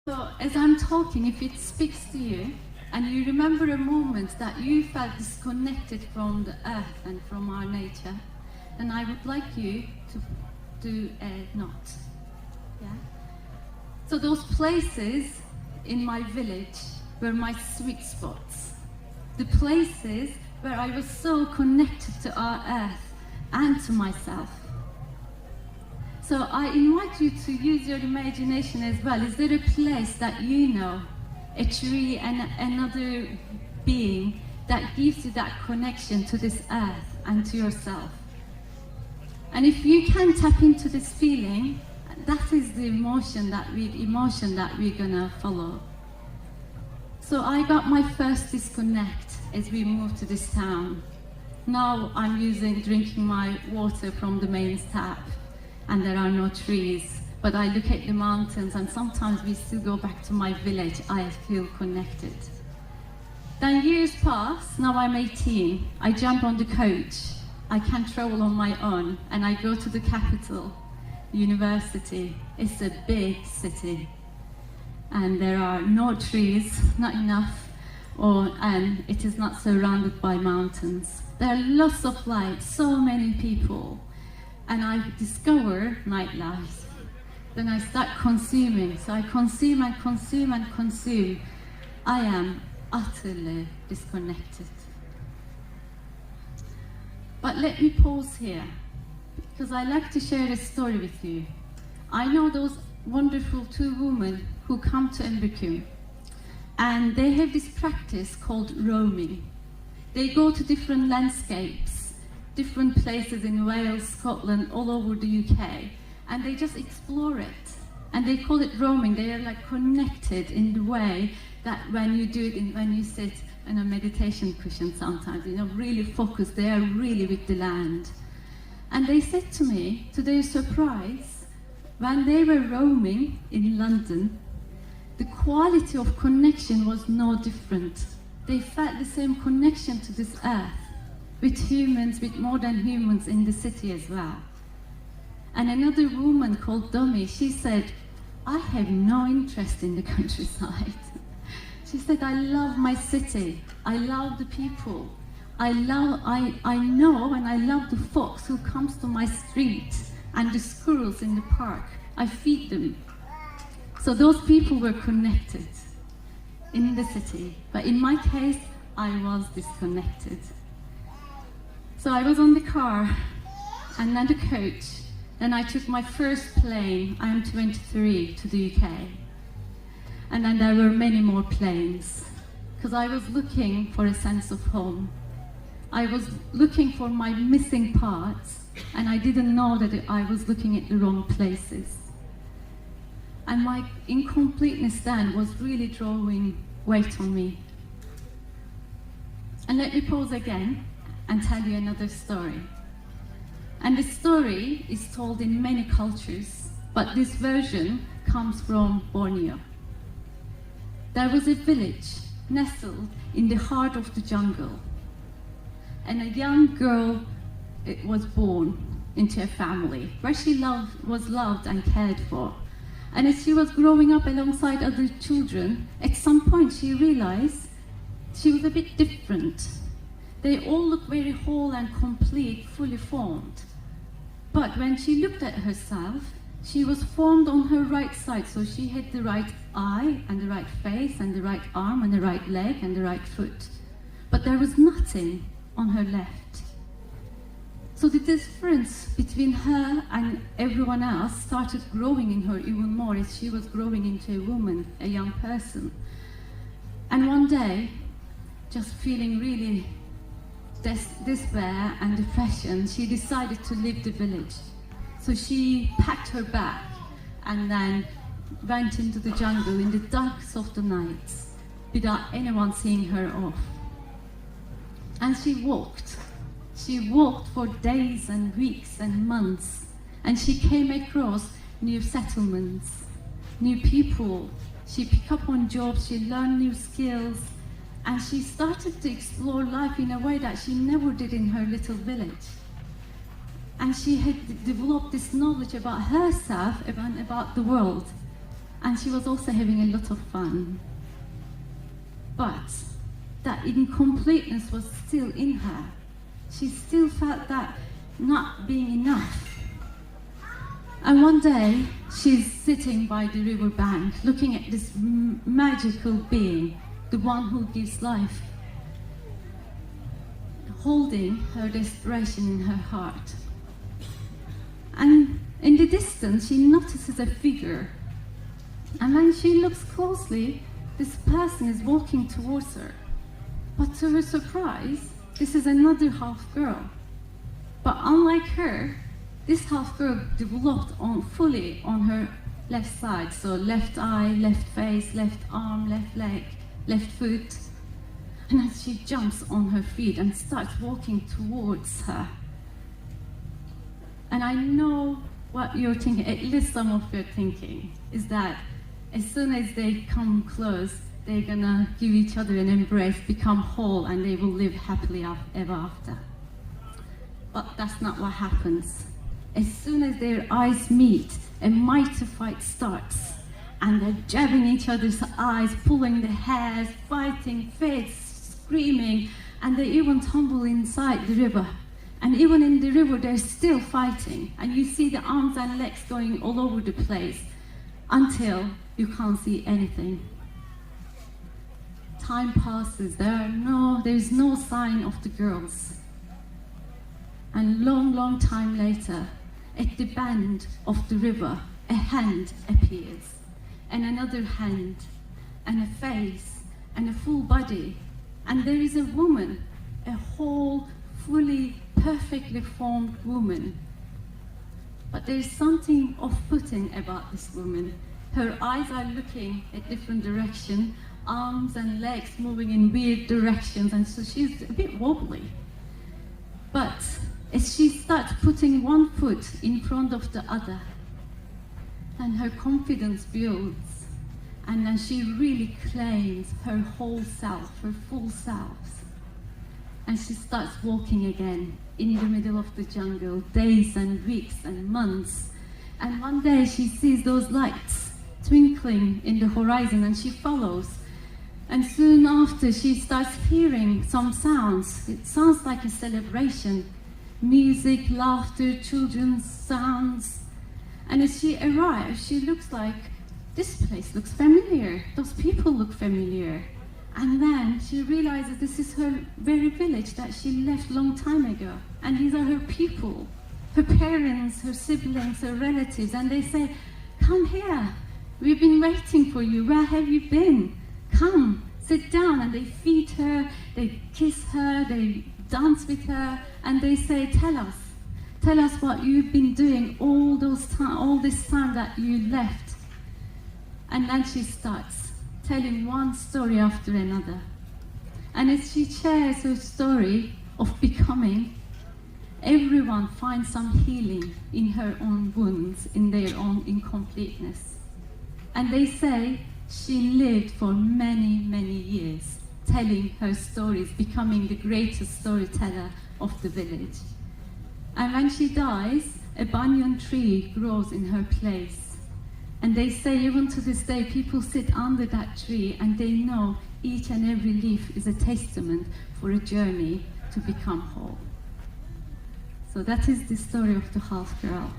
So as I'm talking, if it speaks to you, and you remember a moment that you felt disconnected from the earth and from our nature, then I would like you to do a knot. Yeah? So those places in my village were my sweet spots. The places where I was so connected to our earth and to myself. So I invite you to use your imagination as well. Is there a place that you know, a tree and another being that gives you that connection to this earth and to yourself? And if you can tap into this feeling, that is the emotion that we're gonna follow. So I got my first disconnect as we moved to this town. Now I'm drinking my water from the main tap, and there are no trees. But I look at the mountains, and sometimes we still go back to my village. I feel connected. Then years pass. Now I'm 18. I jump on the coach. I can travel on my own, and I go to the capital, university. It's a big city, and there are no trees, not enough, and it is not surrounded by mountains. There are lots of light, so many people, and I discover nightlife. Then I start consuming, so I consume and consume and consume. I am utterly disconnected. But let me pause here, because I like to share a story with you. I know those wonderful two women who come to Embercombe, and they have this practice called roaming. They go to different landscapes, different places in Wales, Scotland, all over the UK, and they just explore it. And they call it roaming. They are like connected in the way that when you do it, when you sit in a meditation cushion sometimes, really focused, they are really with the land. And they said to me, to their surprise, when they were roaming in London, the quality of connection was no different. They felt the same connection to this earth, with humans, with more than humans in the city as well. And another woman called Domi, she said, I have no interest in the countryside. She said, I love my city, I love the people, I know and I love the fox who comes to my street and the squirrels in the park. I feed them. So those people were connected in the city, but in my case, I was disconnected. So I was on the car and then the coach, then I took my first plane, I am 23, to the UK. And then there were many more planes, because I was looking for a sense of home. I was looking for my missing parts, and I didn't know that I was looking at the wrong places. And my incompleteness then was really drawing weight on me. And let me pause again and tell you another story. And the story is told in many cultures, but this version comes from Borneo. There was a village nestled in the heart of the jungle, and a young girl was born into a family where she was loved and cared for. And as she was growing up alongside other children, at some point she realized she was a bit different. They all looked very whole and complete, fully formed. But when she looked at herself, she was formed on her right side, so she had the right eye and the right face and the right arm and the right leg and the right foot. But there was nothing on her left. So the difference between her and everyone else started growing in her even more as she was growing into a woman, a young person. And one day, just feeling really despair and depression, she decided to leave the village. So she packed her bag and then went into the jungle in the darkest of the nights without anyone seeing her off. And she walked. She walked for days and weeks and months, and she came across new settlements, new people. She picked up on jobs, she learned new skills, and she started to explore life in a way that she never did in her little village. And she had developed this knowledge about herself and about the world. And she was also having a lot of fun. But that incompleteness was still in her. She still felt that not being enough. And one day, she's sitting by the river bank, looking at this magical being, the one who gives life, holding her desperation in her heart. And in the distance, she notices a figure. And when she looks closely, this person is walking towards her. But to her surprise, this is another half-girl. But unlike her, this half-girl developed fully on her left side. So left eye, left face, left arm, left leg, left foot. And as she jumps on her feet and starts walking towards her. And I know what you're thinking, at least some of you are thinking, is that as soon as they come close, they're gonna give each other an embrace, become whole, and they will live happily ever after. But that's not what happens. As soon as their eyes meet, a mighty fight starts. And they're jabbing each other's eyes, pulling their hairs, fighting, fights, screaming, and they even tumble inside the river. And even in the river, they're still fighting. And you see the arms and legs going all over the place until you can't see anything. Time passes. There's no sign of the girls. And long time later, at the bend of the river, a hand appears, and another hand, and a face, and a full body. And there is a woman, a whole, fully, perfectly formed woman. But there is something off-putting about this woman. Her eyes are looking at different directions, arms and legs moving in weird directions, and so she's a bit wobbly. But as she starts putting one foot in front of the other, and her confidence builds, and then she really claims her whole self, her full self. And she starts walking again in the middle of the jungle, days and weeks and months. And one day she sees those lights twinkling in the horizon, and she follows. And soon after, she starts hearing some sounds. It sounds like a celebration. Music, laughter, children's sounds. And as she arrives, she looks like, this place looks familiar. Those people look familiar. And then she realizes this is her very village that she left a long time ago. And these are her people, her parents, her siblings, her relatives. And they say, come here. We've been waiting for you. Where have you been? Come, sit down. And they feed her, they kiss her, they dance with her, and they say, tell us what you've been doing all this time that you left. And then she starts telling one story after another. And as she shares her story of becoming, everyone finds some healing in her own wounds, in their own incompleteness. And they say she lived for many, many years, telling her stories, becoming the greatest storyteller of the village. And when she dies, a banyan tree grows in her place. And they say even to this day, people sit under that tree and they know each and every leaf is a testament for a journey to become whole. So that is the story of the half girl.